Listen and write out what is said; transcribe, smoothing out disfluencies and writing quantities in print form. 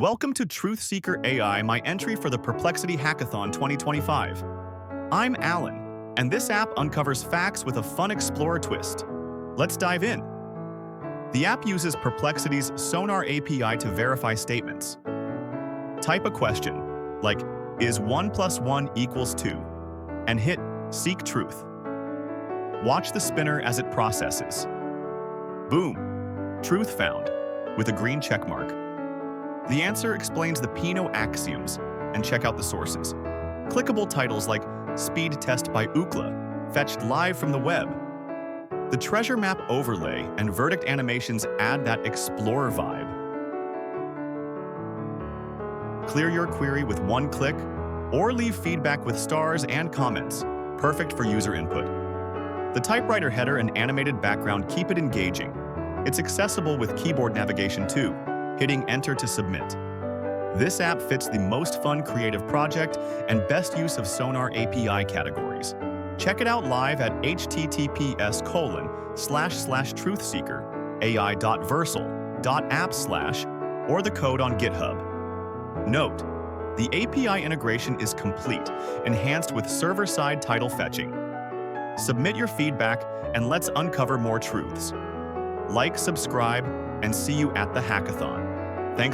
Welcome to TruthSeeker AI, my entry for the Perplexity Hackathon 2025. I'm Alan, and this app uncovers facts with a fun explorer twist. Let's dive in. The app uses Perplexity's Sonar API to verify statements. Type a question, like, is 1 plus 1 equals 2? And hit Seek Truth. Watch the spinner as it processes. Boom! Truth found, with a green check mark. The answer explains the Pinot axioms, and check out the sources. Clickable titles like Speed Test by Ookla, fetched live from the web. The treasure map overlay and verdict animations add that explorer vibe. Clear your query with one click, or leave feedback with stars and comments, perfect for user input. The typewriter header and animated background keep it engaging. It's accessible with keyboard navigation too, hitting Enter to submit. This app fits the most fun creative project and best use of Sonar API categories. Check it out live at https://truthseeker.ai.versal.app/ or the code on GitHub. Note, the API integration is complete, enhanced with server-side title fetching. Submit your feedback and let's uncover more truths. Like, subscribe, and see you at the hackathon.